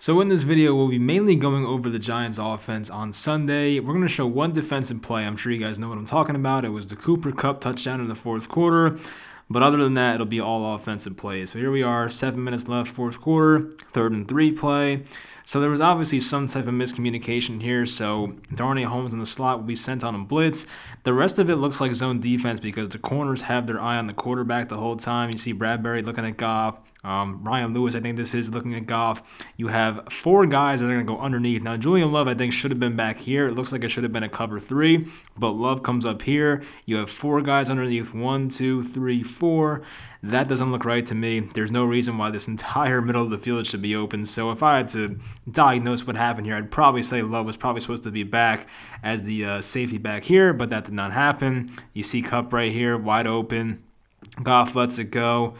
So in this video, we'll be mainly going over the Giants offense on Sunday. We're going to show one defensive play. I'm sure you guys know what I'm talking about. It was the Cooper Kupp touchdown in the fourth quarter. But other than that, it'll be all offensive plays. So here we are, 7 minutes left, fourth quarter, 3rd and 3 play. So there was obviously some type of miscommunication here. So Darnay Holmes in the slot will be sent on a blitz. The rest of it looks like zone defense because the corners have their eye on the quarterback the whole time. You see Bradbury looking at Goff. Ryan Lewis, I think this is, looking at Goff. You have 4 guys that are going to go underneath. Now, Julian Love, I think, should have been back here. It looks like it should have been a cover 3, but Love comes up here. You have 4 guys underneath. 1, 2, 3, 4. That doesn't look right to me. There's no reason why this entire middle of the field should be open. So if I had to diagnose what happened here, I'd probably say Love was probably supposed to be back as the safety back here, but that did not happen. You see Kupp right here, wide open. Goff lets it go.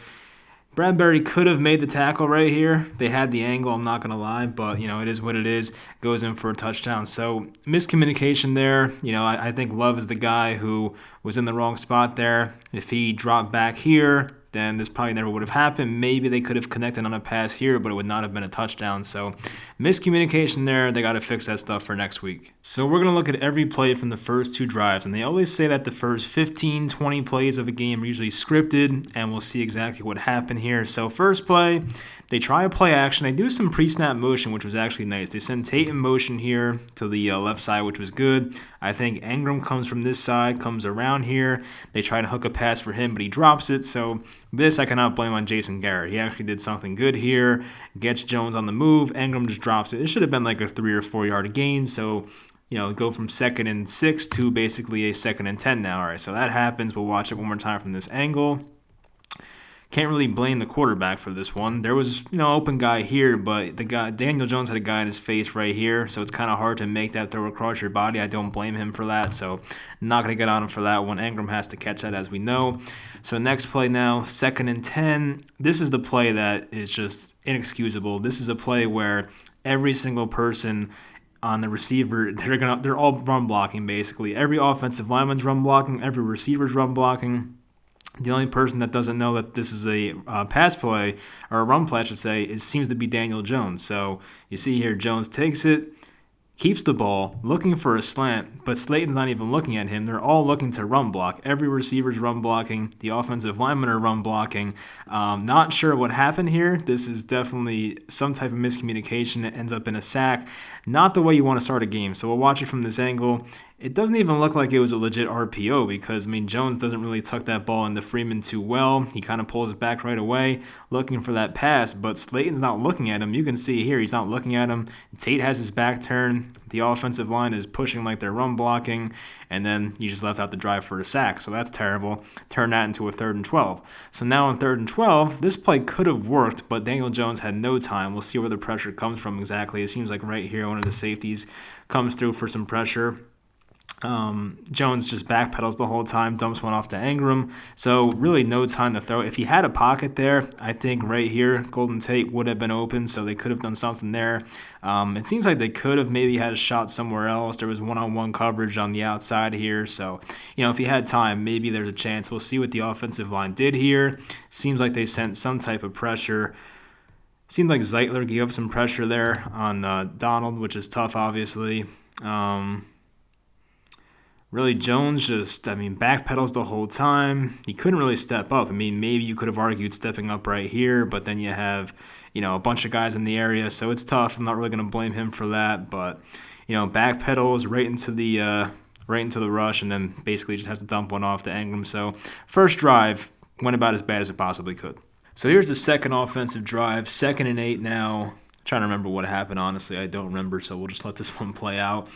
Bradbury could have made the tackle right here. They had the angle, I'm not going to lie, but, it is what it is. Goes in for a touchdown. So, miscommunication there. I think Love is the guy who was in the wrong spot there. If he dropped back here, then this probably never would have happened. Maybe they could have connected on a pass here, but it would not have been a touchdown. So, miscommunication there. They got to fix that stuff for next week. So, we're going to look at every play from the first 2 drives. And they always say that the first 15, 20 plays of a game are usually scripted, and we'll see exactly what happened here. So, first play, they try a play action. They do some pre-snap motion, which was actually nice. They send Tate in motion here to the left side, which was good. I think Ingram comes from this side, comes around here. They try to hook a pass for him, but he drops it. So this I cannot blame on Jason Garrett. He actually did something good here. Gets Jones on the move. Ingram just drops it. It should have been like a 3 or 4 yard gain. So go from 2nd and 6 to basically a 2nd and 10 now. All right, so that happens. We'll watch it one more time from this angle. Can't really blame the quarterback for this one. There was, open guy here, but Daniel Jones had a guy in his face right here, so it's kind of hard to make that throw across your body. I don't blame him for that, so not going to get on him for that one. Ingram has to catch that, as we know. So next play now, 2nd and 10. This is the play that is just inexcusable. This is a play where every single person on the receiver, they're all run blocking basically. Every offensive lineman's run blocking, every receiver's run blocking. The only person that doesn't know that this is a pass play, or a run play, I should say, seems to be Daniel Jones. So you see here, Jones takes it, keeps the ball, looking for a slant, but Slayton's not even looking at him. They're all looking to run block. Every receiver's run blocking. The offensive linemen are run blocking. Not sure what happened here. This is definitely some type of miscommunication. It ends up in a sack. Not the way you want to start a game. So we'll watch it from this angle. It doesn't even look like it was a legit RPO because, Jones doesn't really tuck that ball into Freeman too well. He kind of pulls it back right away, looking for that pass, but Slayton's not looking at him. You can see here he's not looking at him. Tate has his back turned. The offensive line is pushing like they're run blocking, and then you just left out the drive for a sack, so that's terrible. Turn that into a 3rd and 12. So now on 3rd and 12, this play could have worked, but Daniel Jones had no time. We'll see where the pressure comes from exactly. It seems like right here, one of the safeties comes through for some pressure. Jones just backpedals the whole time, dumps one off to Ingram. So really no time to throw. If he had a pocket there, I think right here, Golden Tate would have been open, so they could have done something there. It seems like they could have maybe had a shot somewhere else. There was one-on-one coverage on the outside here. So, if he had time, maybe there's a chance. We'll see what the offensive line did here. Seems like they sent some type of pressure. Seemed like Zeitler gave up some pressure there on Donald, which is tough, obviously. Really, Jones just, backpedals the whole time. He couldn't really step up. Maybe you could have argued stepping up right here, but then you have, a bunch of guys in the area, so it's tough. I'm not really going to blame him for that, but, backpedals right into the rush, and then basically just has to dump one off to Ingram. So first drive went about as bad as it possibly could. So here's the second offensive drive, 2nd and 8 now. Trying to remember what happened, honestly. I don't remember, so we'll just let this one play out.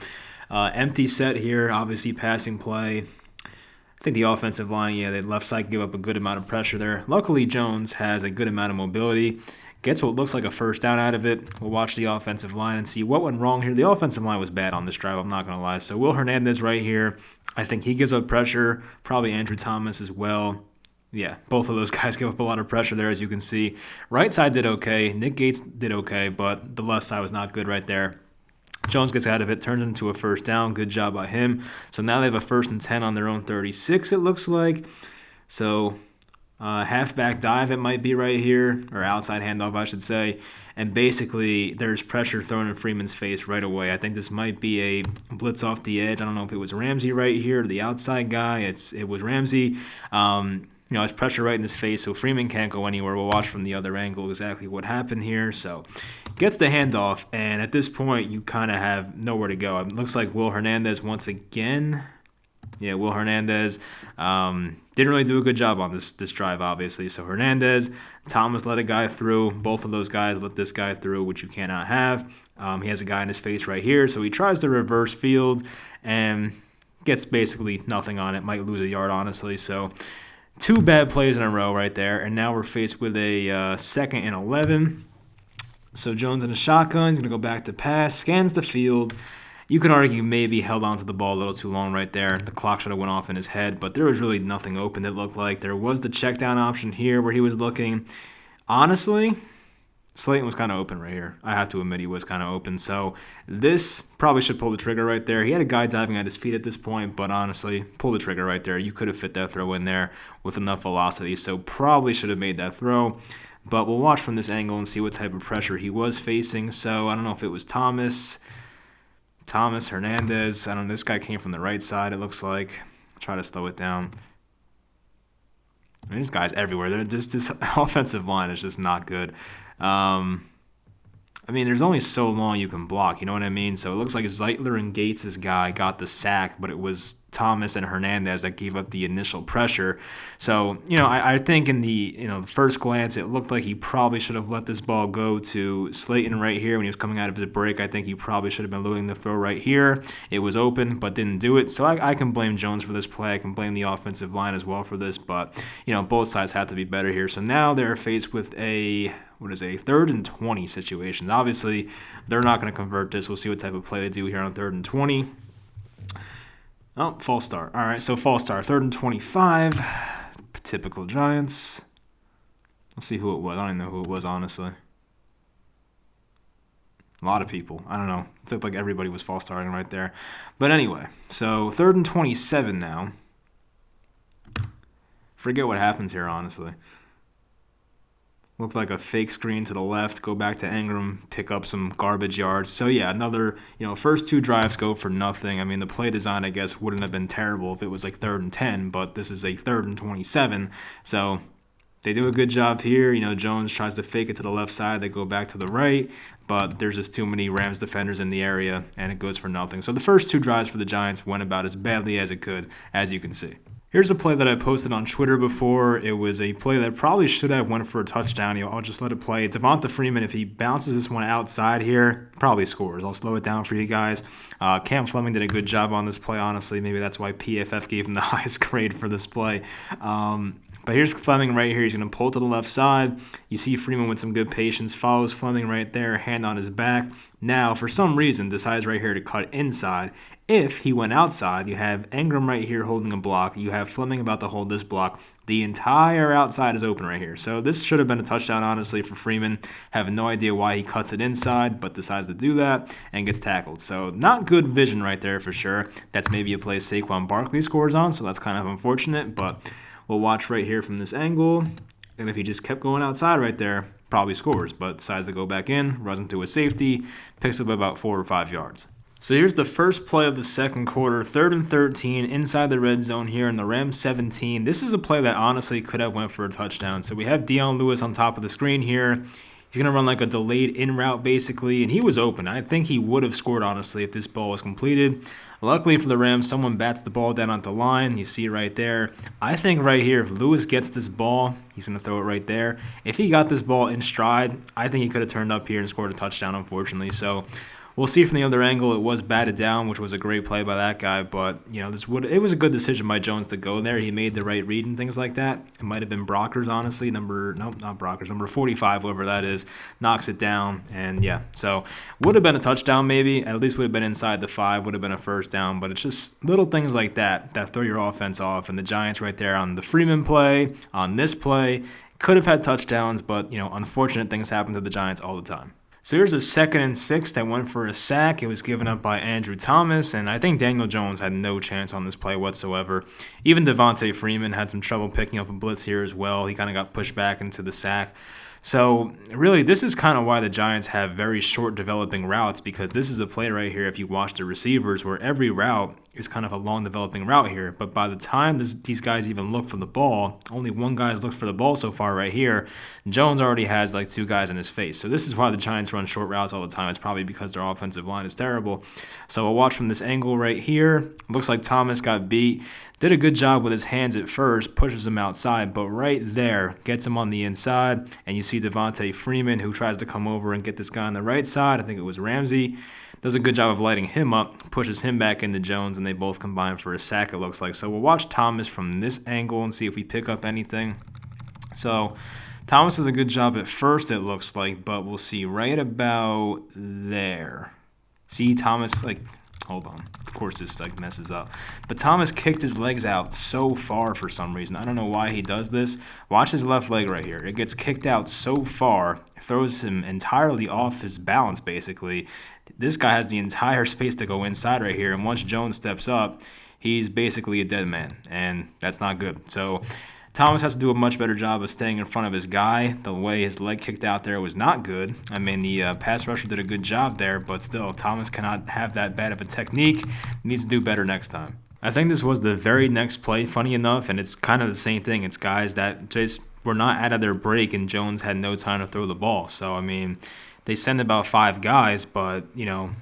Empty set here, obviously passing play. I think the offensive line, the left side gave up a good amount of pressure there. Luckily, Jones has a good amount of mobility. Gets what looks like a first down out of it. We'll watch the offensive line and see what went wrong here. The offensive line was bad on this drive, I'm not going to lie. So Will Hernandez right here, I think he gives up pressure. Probably Andrew Thomas as well. Yeah, both of those guys give up a lot of pressure there, as you can see. Right side did okay. Nick Gates did okay, but the left side was not good right there. Jones gets out of it, turns it into a first down. Good job by him. So now they have a 1st and 10 on their own 36, it looks like. So halfback dive it might be right here, or outside handoff I should say, and basically there's pressure thrown in Freeman's face right away. I think this might be a blitz off the edge. I don't know if it was Ramsey right here or the outside guy. It was Ramsey. It's pressure right in his face, so Freeman can't go anywhere. We'll watch from the other angle exactly what happened here. So gets the handoff, and at this point you kind of have nowhere to go. It looks like Will Hernandez once again. Yeah, Will Hernandez didn't really do a good job on this drive, obviously. So Hernandez, Thomas let a guy through. Both of those guys let this guy through, which you cannot have. He has a guy in his face right here, so he tries to reverse field and gets basically nothing on it. Might lose a yard, honestly. So 2 bad plays in a row right there, and now we're faced with a 2nd and 11. So Jones in a shotgun. He's going to go back to pass, scans the field. You can argue maybe held onto the ball a little too long right there. The clock should have went off in his head, but there was really nothing open, it looked like. There was the check down option here where he was looking. Honestly, Slayton was kind of open right here. I have to admit he was kind of open. So this probably should pull the trigger right there. He had a guy diving at his feet at this point, but honestly, pull the trigger right there. You could have fit that throw in there with enough velocity, so probably should have made that throw. But we'll watch from this angle and see what type of pressure he was facing. So I don't know if it was Thomas, Hernandez. I don't know. This guy came from the right side, it looks like. Try to slow it down. There's guys everywhere. This offensive line is just not good. There's only so long you can block, you know what I mean? So it looks like Zeitler and Gates' guy got the sack, but it was Thomas and Hernandez that gave up the initial pressure. So, I think in the first glance, it looked like he probably should have let this ball go to Slayton right here when he was coming out of his break. I think he probably should have been looking the throw right here. It was open, but didn't do it. So I can blame Jones for this play. I can blame the offensive line as well for this, but, both sides have to be better here. So now they're faced with a 3rd and 20 situation. Obviously, they're not going to convert this. We'll see what type of play they do here on 3rd and 20. Oh, false start. All right, so false start. 3rd and 25. Typical Giants. Let's see who it was. I don't even know who it was, honestly. A lot of people. I don't know. It looked like everybody was false starting right there. But anyway, so 3rd and 27 now. Forget what happens here, honestly. Looked like a fake screen to the left, go back to Ingram, pick up some garbage yards. So, yeah, another, first 2 drives go for nothing. The play design, I guess, wouldn't have been terrible if it was like 3rd and 10, but this is a 3rd and 27. So, they do a good job here. Jones tries to fake it to the left side. They go back to the right, but there's just too many Rams defenders in the area, and it goes for nothing. So, the first 2 drives for the Giants went about as badly as it could, as you can see. Here's a play that I posted on Twitter before. It was a play that probably should have went for a touchdown. I'll just let it play. Devonta Freeman, if he bounces this one outside here, probably scores. I'll slow it down for you guys. Cam Fleming did a good job on this play, honestly. Maybe that's why PFF gave him the highest grade for this play. But here's Fleming right here. He's going to pull to the left side. You see Freeman with some good patience. Follows Fleming right there, hand on his back. Now, for some reason, decides right here to cut inside. If he went outside, you have Ingram right here holding a block. You have Fleming about to hold this block. The entire outside is open right here. So this should have been a touchdown, honestly, for Freeman. Have no idea why he cuts it inside, but decides to do that and gets tackled. So not good vision right there for sure. That's maybe a play Saquon Barkley scores on, so that's kind of unfortunate. But we'll watch right here from this angle. And if he just kept going outside right there, probably scores. But decides to go back in, runs into a safety, picks up about 4 or 5 yards. So here's the first play of the second quarter, 3rd and 13, inside the red zone here in the Rams 17. This is a play that honestly could have went for a touchdown. So we have Deion Lewis on top of the screen here. He's going to run like a delayed in route basically, and he was open. I think he would have scored, honestly, if this ball was completed. Luckily for the Rams, someone bats the ball down at the line. You see right there. I think right here, if Lewis gets this ball, he's going to throw it right there. If he got this ball in stride, I think he could have turned up here and scored a touchdown, unfortunately. So we'll see from the other angle. It was batted down, which was a great play by that guy. But, it was a good decision by Jones to go there. He made the right read and things like that. It might have been Brockers, honestly. Number 45, whoever that is, knocks it down. And, yeah, so would have been a touchdown maybe. At least would have been inside the 5, would have been a first down. But it's just little things like that throw your offense off. And the Giants right there on the Freeman play, on this play, could have had touchdowns. But, unfortunate things happen to the Giants all the time. So here's a 2nd and 6 that went for a sack. It was given up by Andrew Thomas, and I think Daniel Jones had no chance on this play whatsoever. Even Devontae Freeman had some trouble picking up a blitz here as well. He kind of got pushed back into the sack. So really, this is kind of why the Giants have very short developing routes, because this is a play right here, if you watch the receivers, where every route is kind of a long developing route here. But by the time these guys even look for the ball, only one guy's looked for the ball so far right here. Jones already has like 2 guys in his face. So this is why the Giants run short routes all the time. It's probably because their offensive line is terrible. So we'll watch from this angle right here. Looks like Thomas got beat. Did a good job with his hands at first, pushes him outside, but right there gets him on the inside, and you see Devontae Freeman, who tries to come over and get this guy on the right side. I think it was Ramsey. Does a good job of lighting him up, pushes him back into Jones, and they both combine for a sack, it looks like. So we'll watch Thomas from this angle and see if we pick up anything. So Thomas does a good job at first, it looks like, but we'll see right about there. See, Thomas, hold on. Of course, this messes up. But Thomas kicked his legs out so far for some reason. I don't know why he does this. Watch his left leg right here. It gets kicked out so far, throws him entirely off his balance, basically. This guy has the entire space to go inside right here, and once Jones steps up, he's basically a dead man, and that's not good. So Thomas has to do a much better job of staying in front of his guy. The way his leg kicked out there was not good. I mean, the pass rusher did a good job there, but still, Thomas cannot have that bad of a technique. He needs to do better next time. I think this was the very next play, funny enough, and it's kind of the same thing. It's guys that just were not out of their break, and Jones had no time to throw the ball. So, I mean, they send about 5 guys, but,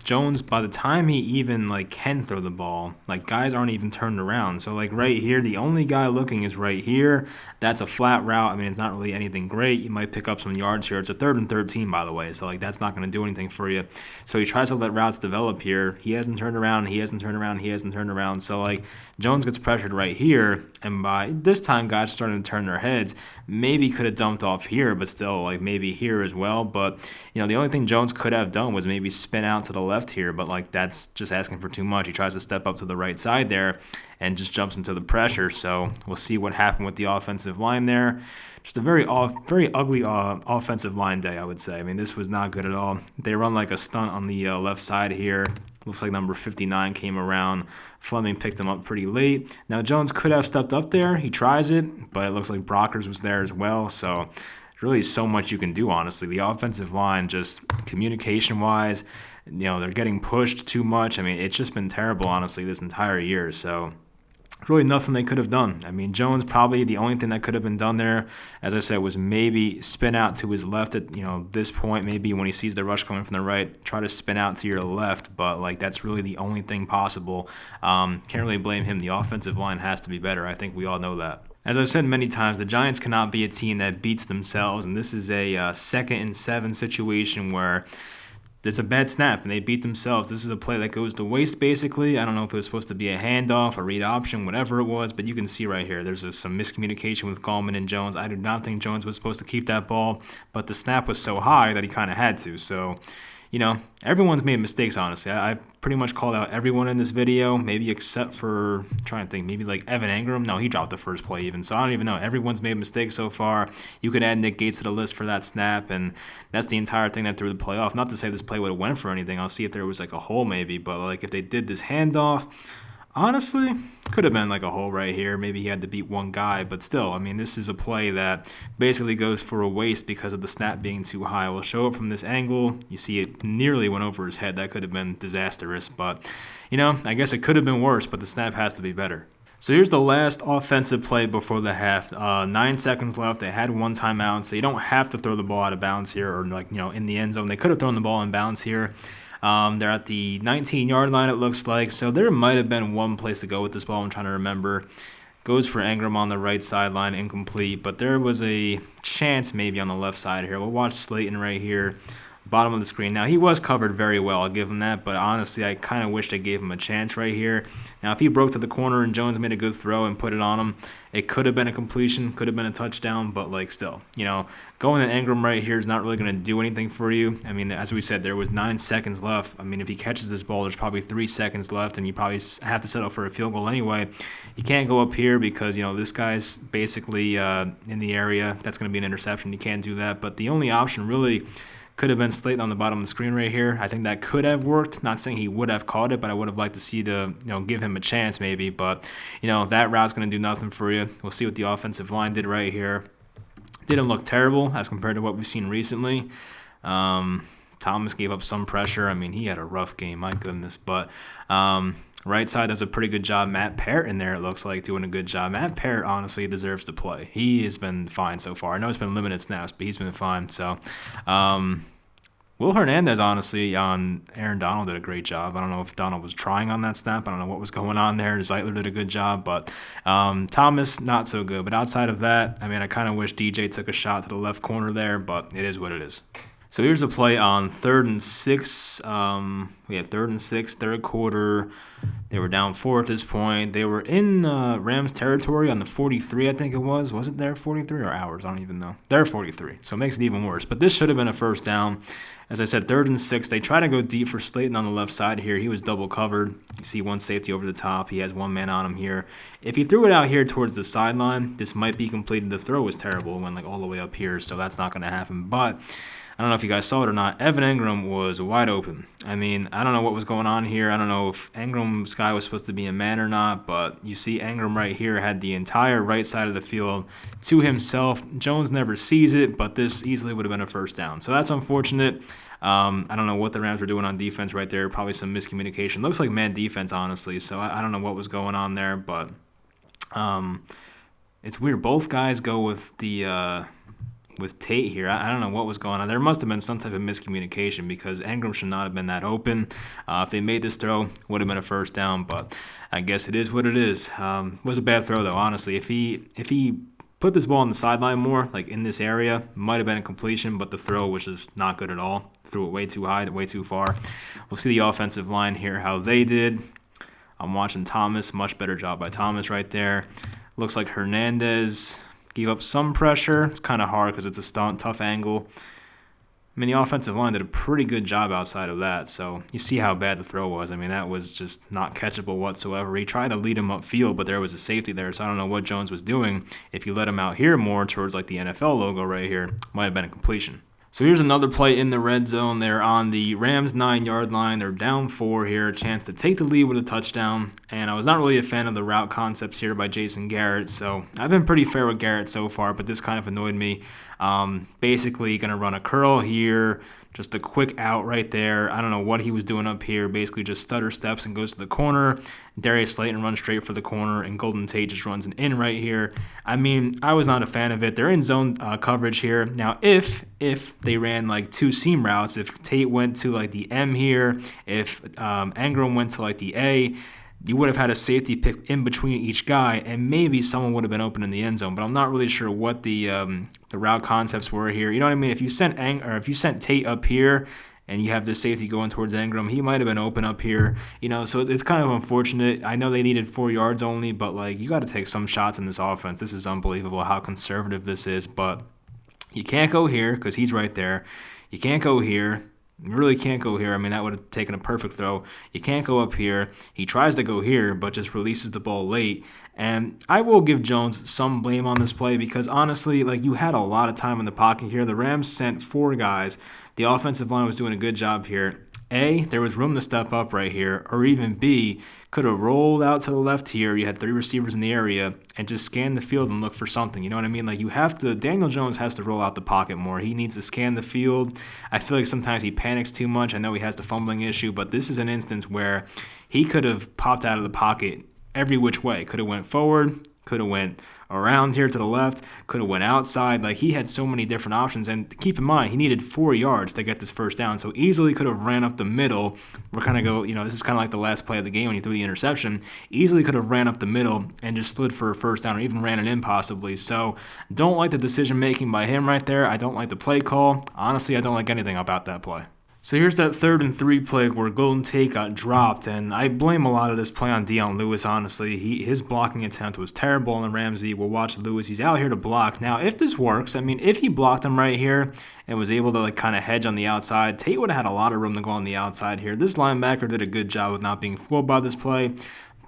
Jones, by the time he even, can throw the ball, guys aren't even turned around. So, right here, the only guy looking is right here. That's a flat route. I mean, it's not really anything great. You might pick up some yards here. It's a 3rd and 13, by the way, so, that's not going to do anything for you. So he tries to let routes develop here. He hasn't turned around. He hasn't turned around. He hasn't turned around. So, Jones gets pressured right here, and by this time, guys are starting to turn their heads. Maybe could have dumped off here, but still, maybe here as well. But, the only thing Jones could have done was maybe spin out to the left here, but, that's just asking for too much. He tries to step up to the right side there and just jumps into the pressure. So we'll see what happened with the offensive line there. Just a very ugly offensive line day, I would say. I mean, this was not good at all. They run like a stunt on the left side here. Looks like number 59 came around. Fleming picked him up pretty late. Now, Jones could have stepped up there. He tries it, but it looks like Brockers was there as well. So really so much you can do, honestly. The offensive line, just communication-wise, they're getting pushed too much. I mean, it's just been terrible, honestly, this entire year. So really nothing they could have done. I mean, Jones, probably the only thing that could have been done there, as I said, was maybe spin out to his left at this point. Maybe when he sees the rush coming from the right, try to spin out to your left. But that's really the only thing possible. Can't really blame him. The offensive line has to be better. I think we all know that. As I've said many times, the Giants cannot be a team that beats themselves, and this is a 2nd and 7 situation where it's a bad snap, and they beat themselves. This is a play that goes to waste, basically. I don't know if it was supposed to be a handoff, a read option, whatever it was, but you can see right here, there's some miscommunication with Gallman and Jones. I do not think Jones was supposed to keep that ball, but the snap was so high that he kind of had to. So, everyone's made mistakes, honestly. I pretty much called out everyone in this video, maybe except for, I'm trying to think, maybe Evan Engram. No, he dropped the first play even, so I don't even know. Everyone's made mistakes so far. You could add Nick Gates to the list for that snap, and that's the entire thing that threw the play off. Not to say this play would have went for anything. I'll see if there was a hole maybe, but if they did this handoff, honestly, could have been a hole right here. Maybe he had to beat one guy, but still, I mean, this is a play that basically goes for a waste because of the snap being too high. We'll show it from this angle. You see it nearly went over his head. That could have been disastrous, but, I guess it could have been worse, but the snap has to be better. So here's the last offensive play before the half. 9 seconds left. They had one timeout, so you don't have to throw the ball out of bounds here or, in the end zone. They could have thrown the ball in bounds here. They're at the 19-yard line, it looks like. So there might have been one place to go with this ball. I'm trying to remember. Goes for Engram on the right sideline, incomplete. But there was a chance maybe on the left side here. We'll watch Slayton right here. Bottom of the screen. Now, he was covered very well. I'll give him that. But honestly, I kind of wish they gave him a chance right here. Now, if he broke to the corner and Jones made a good throw and put it on him, it could have been a completion, could have been a touchdown. But, still, going to Engram right here is not really going to do anything for you. I mean, as we said, there was 9 seconds left. I mean, if he catches this ball, there's probably 3 seconds left, and you probably have to settle for a field goal anyway. You can't go up here because, this guy's basically in the area. That's going to be an interception. You can't do that. But the only option really Could have been Slayton on the bottom of the screen right here. I think that could have worked. Not saying he would have caught it, but I would have liked to see give him a chance maybe. But, that route's going to do nothing for you. We'll see what the offensive line did right here. Didn't look terrible as compared to what we've seen recently. Thomas gave up some pressure. I mean, he had a rough game, my goodness. But right side does a pretty good job. Matt Parrott in there, it looks like, doing a good job. Matt Parrott honestly deserves to play. He has been fine so far. I know it's been limited snaps, but he's been fine. So Will Hernandez, honestly, on Aaron Donald did a great job. I don't know if Donald was trying on that snap. I don't know what was going on there. Zeitler did a good job, but Thomas, not so good. But outside of that, I mean, I kind of wish DJ took a shot to the left corner there, but it is what it is. So here's a play on 3rd and 6. We had 3rd and 6, third quarter. They were down 4 at this point. They were in Rams territory on the 43, I think it was. Was it their 43 or ours? I don't even know. Their 43, so it makes it even worse. But this should have been a first down. As I said, 3rd and 6. They try to go deep for Slayton on the left side here. He was double covered. You see one safety over the top. He has one man on him here. If he threw it out here towards the sideline, this might be completed. The throw was terrible. It went all the way up here, so that's not going to happen. But I don't know if you guys saw it or not. Evan Engram was wide open. I mean, I don't know what was going on here. I don't know if Engram's guy was supposed to be a man or not, but you see Engram right here had the entire right side of the field to himself. Jones never sees it, but this easily would have been a first down. So that's unfortunate. I don't know what the Rams were doing on defense right there. Probably some miscommunication. Looks like man defense, honestly. So I don't know what was going on there, but it's weird. Both guys go with with Tate here. I don't know what was going on. There must have been some type of miscommunication because Engram should not have been that open. If they made this throw, would have been a first down, but I guess it is what it is. Was a bad throw, though, honestly. If he put this ball on the sideline more, like in this area, might have been a completion, but the throw was just not good at all. Threw it way too high, way too far. We'll see the offensive line here, how they did. I'm watching Thomas. Much better job by Thomas right there. Looks like Hernandez gave up some pressure. It's kind of hard because it's a stunt, tough angle. I mean, the offensive line did a pretty good job outside of that. So you see how bad the throw was. I mean, that was just not catchable whatsoever. He tried to lead him upfield, but there was a safety there. So I don't know what Jones was doing. If you let him out here more towards like the NFL logo right here, might have been a completion. So here's another play in the red zone. They're on the Rams 9-yard line. They're down 4 here, a chance to take the lead with a touchdown. And I was not really a fan of the route concepts here by Jason Garrett. So I've been pretty fair with Garrett so far, but this kind of annoyed me. Basically going to run a curl here, just a quick out right there. I don't know what he was doing up here. Basically just stutter steps and goes to the corner. Darius Slayton runs straight for the corner, and Golden Tate just runs an in right here. I mean, I was not a fan of it. They're in zone coverage here. Now, if they ran like 2 seam routes, if Tate went to like the M here, if Engram went to like the A, you would have had a safety pick in between each guy, and maybe someone would have been open in the end zone. But I'm not really sure what the route concepts were here. You know what I mean? If you sent Tate up here and you have this safety going towards Engram, he might have been open up here. So it's kind of unfortunate. I know they needed 4 yards only, but like you got to take some shots in this offense. This is unbelievable how conservative this is. But you can't go here because he's right there. You can't go here. You really can't go here. I mean, that would have taken a perfect throw. You can't go up here. He tries to go here, but just releases the ball late. And I will give Jones some blame on this play because, honestly, like you had a lot of time in the pocket here. The Rams sent 4 guys. The offensive line was doing a good job here. A, there was room to step up right here, or even B, could have rolled out to the left here. You had 3 receivers in the area and just scan the field and look for something. You know what I mean? Like Daniel Jones has to roll out the pocket more. He needs to scan the field. I feel like sometimes he panics too much. I know he has the fumbling issue, but this is an instance where he could have popped out of the pocket every which way. Could have went forward, could have went around here to the left, could have went outside. Like he had so many different options, and keep in mind he needed 4 yards to get this first down, so easily could have ran up the middle. We're kind of this is kind of like the last play of the game when he threw the interception. Easily could have ran up the middle and just slid for a first down, or even ran it in possibly. So don't like the decision making by him right there. I don't like the play call. Honestly, I don't like anything about that play. So here's that 3rd and 3 play where Golden Tate got dropped, and I blame a lot of this play on Dion Lewis, honestly. His blocking attempt was terrible on Ramsey. We'll watch Lewis. He's out here to block. Now, if this works, I mean, if he blocked him right here and was able to like kind of hedge on the outside, Tate would have had a lot of room to go on the outside here. This linebacker did a good job with not being fooled by this play.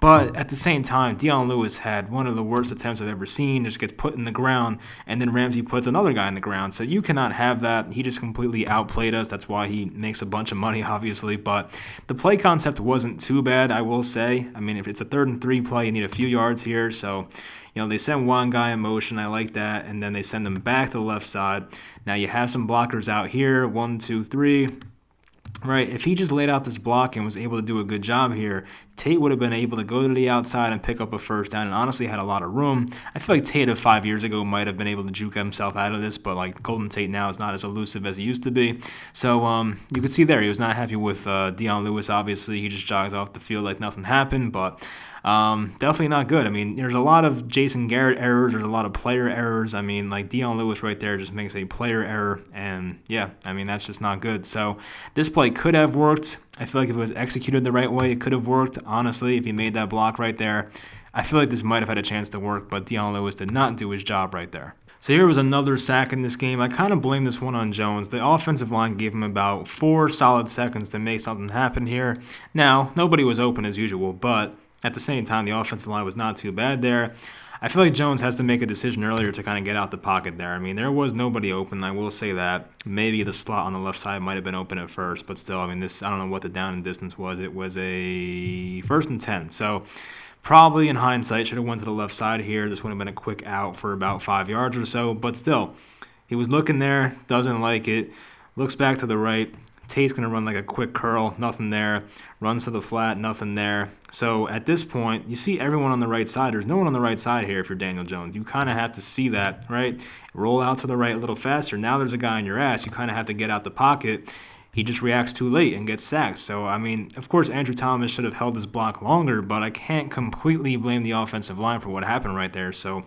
But at the same time, Dion Lewis had one of the worst attempts I've ever seen. Just gets put in the ground, and then Ramsey puts another guy in the ground. So you cannot have that. He just completely outplayed us. That's why he makes a bunch of money, obviously. But the play concept wasn't too bad, I will say. I mean, if it's a 3rd and 3 play, you need a few yards here. So, they send one guy in motion. I like that. And then they send them back to the left side. Now you have some blockers out here. 1, 2, 3. Right, if he just laid out this block and was able to do a good job here, Tate would have been able to go to the outside and pick up a first down and honestly had a lot of room. I feel like Tate of 5 years ago might have been able to juke himself out of this, but like Golden Tate now is not as elusive as he used to be. So you could see there he was not happy with Dion Lewis, obviously. He just jogs off the field like nothing happened, but definitely not good. I mean, there's a lot of Jason Garrett errors. There's a lot of player errors. I mean, like Dion Lewis right there just makes a player error. And yeah, I mean, that's just not good. So this play could have worked. I feel like if it was executed the right way, it could have worked. Honestly, if he made that block right there, I feel like this might have had a chance to work, but Dion Lewis did not do his job right there. So here was another sack in this game. I kind of blame this one on Jones. The offensive line gave him about 4 solid seconds to make something happen here. Now, nobody was open as usual, but at the same time, the offensive line was not too bad there. I feel like Jones has to make a decision earlier to kind of get out the pocket there. I mean, there was nobody open, I will say that. Maybe the slot on the left side might have been open at first, but still, I mean, I don't know what the down and distance was. It was a 1st and 10. So probably in hindsight, should have went to the left side here. This would have been a quick out for about 5 yards or so, but still, he was looking there, doesn't like it, looks back to the right. Tate's going to run like a quick curl, nothing there. Runs to the flat, nothing there. So at this point, you see everyone on the right side. There's no one on the right side here if you're Daniel Jones. You kind of have to see that, right? Roll out to the right a little faster. Now there's a guy on your ass. You kind of have to get out the pocket. He just reacts too late and gets sacked. So, I mean, of course, Andrew Thomas should have held his block longer, but I can't completely blame the offensive line for what happened right there. So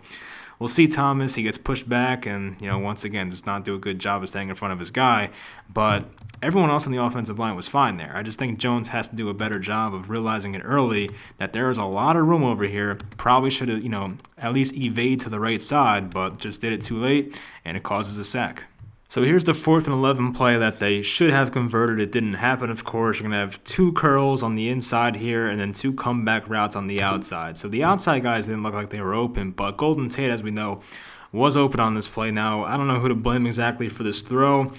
we'll see Thomas. He gets pushed back and, once again, does not do a good job of staying in front of his guy. But everyone else on the offensive line was fine there. I just think Jones has to do a better job of realizing it early that there is a lot of room over here. Probably should have, at least evade to the right side, but just did it too late, and it causes a sack. So here's the 4th and 11 play that they should have converted. It didn't happen, of course. You're going to have 2 curls on the inside here and then 2 comeback routes on the outside. So the outside guys didn't look like they were open, but Golden Tate, as we know, was open on this play. Now, I don't know who to blame exactly for this throw.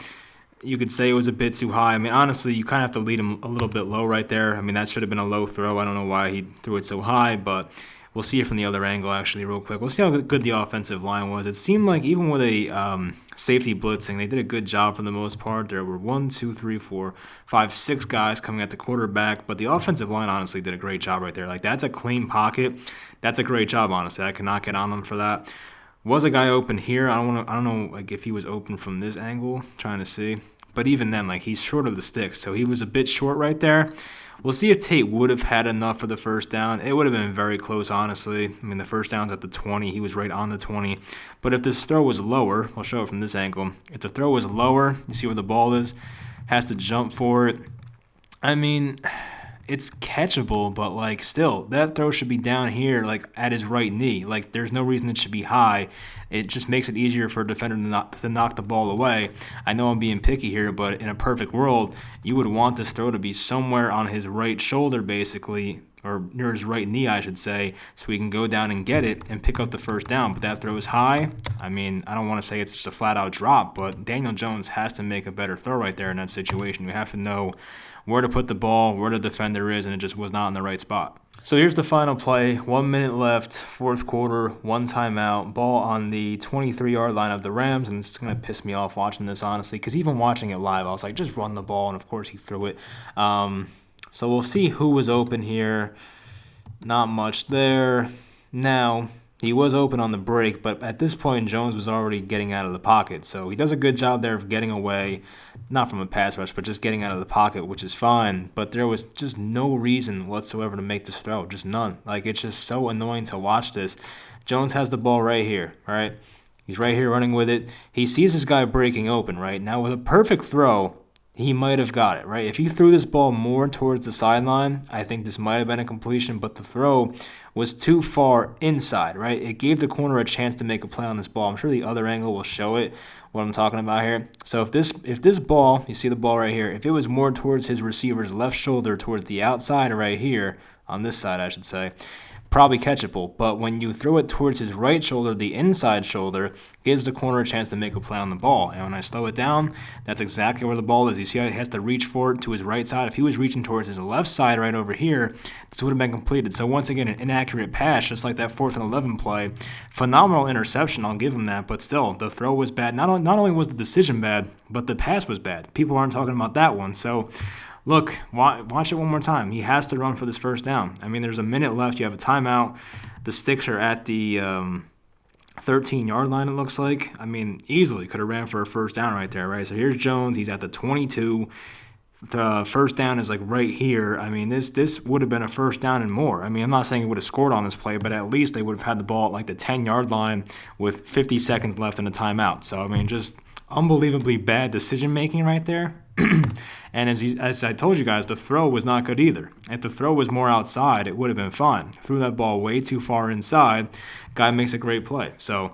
You could say it was a bit too high. I mean, honestly, you kind of have to lead him a little bit low right there. I mean, that should have been a low throw. I don't know why he threw it so high, but we'll see it from the other angle, actually, real quick. We'll see how good the offensive line was. It seemed like even with a safety blitzing, they did a good job for the most part. There were 1, 2, 3, 4, 5, 6 guys coming at the quarterback, but the offensive line honestly did a great job right there. Like, that's a clean pocket. That's a great job, honestly. I cannot get on them for that. Was a guy open here? I don't know, like, if he was open from this angle. Trying to see. But even then, like, he's short of the sticks, so he was a bit short right there. We'll see if Tate would have had enough for the first down. It would have been very close, honestly. I mean, the first down's at the 20. He was right on the 20. But if this throw was lower, I'll show it from this angle. If the throw was lower, you see where the ball is, has to jump for it. I mean, it's catchable, but, like, still, that throw should be down here, like, at his right knee. Like, there's no reason it should be high. It just makes it easier for a defender to knock the ball away. I know I'm being picky here, but in a perfect world, you would want this throw to be somewhere on his right shoulder, basically, or near his right knee, I should say, so he can go down and get it and pick up the first down. But that throw is high. I mean, I don't want to say it's just a flat-out drop, but Daniel Jones has to make a better throw right there in that situation. You have to know where to put the ball, where the defender is, and it just was not in the right spot. So here's the final play. 1 minute left, 4th quarter, 1 timeout. Ball on the 23-yard line of the Rams, and it's going to piss me off watching this, honestly, because even watching it live, I was like, just run the ball, and of course he threw it. So we'll see who was open here. Not much there. Now, he was open on the break, but at this point, Jones was already getting out of the pocket. So he does a good job there of getting away, not from a pass rush, but just getting out of the pocket, which is fine. But there was just no reason whatsoever to make this throw, just none. Like, it's just so annoying to watch this. Jones has the ball right here, all right? He's right here running with it. He sees this guy breaking open, right? Now, with a perfect throw, he might have got it, right? If he threw this ball more towards the sideline, I think this might have been a completion, but the throw was too far inside, right? It gave the corner a chance to make a play on this ball. I'm sure the other angle will show it, what I'm talking about here. So if this ball, you see the ball right here, if it was more towards his receiver's left shoulder, towards the outside right here, on this side I should say, probably catchable. But when you throw it towards his right shoulder, the inside shoulder, gives the corner a chance to make a play on the ball. And when I slow it down, that's exactly where the ball is. You see how he has to reach for it to his right side. If he was reaching towards his left side right over here, this would have been completed. So once again, an inaccurate pass, just like that 4th and 11 play. Phenomenal interception, I'll give him that. But still, the throw was bad. Not only was the decision bad, but the pass was bad. People aren't talking about that one. So look, watch it one more time. He has to run for this first down. I mean, there's a minute left. You have a timeout. The sticks are at the 13-yard line, it looks like. I mean, easily could have ran for a first down right there, right? So here's Jones. He's at the 22. The first down is like right here. I mean, this would have been a first down and more. I mean, I'm not saying he would have scored on this play, but at least they would have had the ball at like the 10-yard line with 50 seconds left in a timeout. So, I mean, just unbelievably bad decision-making right there. And as I told you guys, the throw was not good either. If the throw was more outside, it would have been fine. Threw that ball way too far inside. Guy makes a great play. So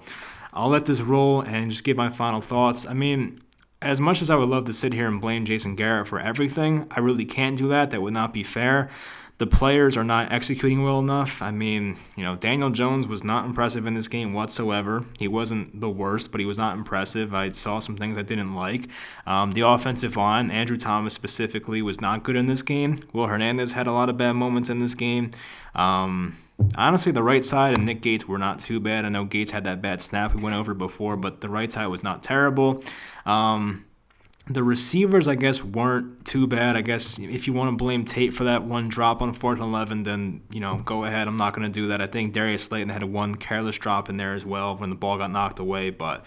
I'll let this roll and just give my final thoughts. I mean, as much as I would love to sit here and blame Jason Garrett for everything, I really can't do that. That would not be fair. The players are not executing well enough. I mean, Daniel Jones was not impressive in this game whatsoever. He wasn't the worst, but he was not impressive. I saw some things I didn't like. The offensive line, Andrew Thomas specifically, was not good in this game. Will Hernandez had a lot of bad moments in this game. Honestly, the right side and Nick Gates were not too bad. I know Gates had that bad snap we went over before, but the right side was not terrible. The receivers, I guess, weren't too bad. I guess if you want to blame Tate for that one drop on 4th and 11, then, go ahead. I'm not going to do that. I think Darius Slayton had one careless drop in there as well when the ball got knocked away. But,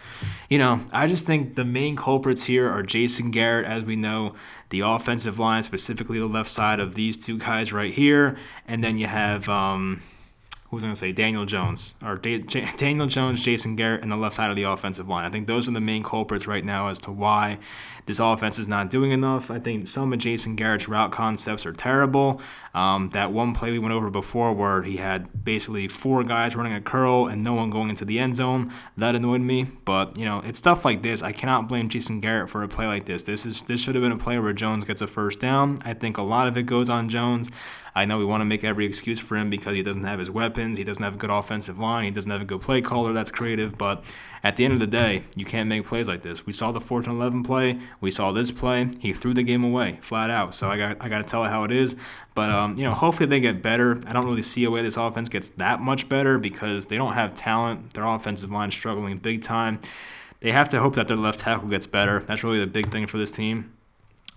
I just think the main culprits here are Jason Garrett, as we know, the offensive line, specifically the left side of these two guys right here. And then you have who's going to say Daniel Jones, or Daniel Jones, Jason Garrett, and the left side of the offensive line. I think those are the main culprits right now as to why this offense is not doing enough. I think some of Jason Garrett's route concepts are terrible. That one play we went over before where he had basically 4 guys running a curl and no one going into the end zone, that annoyed me. But, it's stuff like this. I cannot blame Jason Garrett for a play like this. This should have been a play where Jones gets a first down. I think a lot of it goes on Jones. I know we want to make every excuse for him because he doesn't have his weapons. He doesn't have a good offensive line. He doesn't have a good play caller that's creative. But at the end of the day, you can't make plays like this. We saw the 4th and 11 play. We saw this play. He threw the game away flat out. So I got to tell it how it is. But, hopefully they get better. I don't really see a way this offense gets that much better because they don't have talent. Their offensive line is struggling big time. They have to hope that their left tackle gets better. That's really the big thing for this team.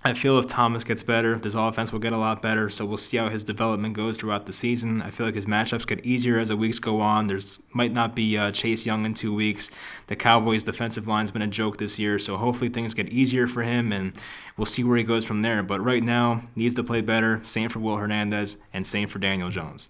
I feel if Thomas gets better, this offense will get a lot better, so we'll see how his development goes throughout the season. I feel like his matchups get easier as the weeks go on. There's might not be Chase Young in 2 weeks. The Cowboys' defensive line's been a joke this year, so hopefully things get easier for him, and we'll see where he goes from there. But right now, needs to play better. Same for Will Hernandez, and same for Daniel Jones.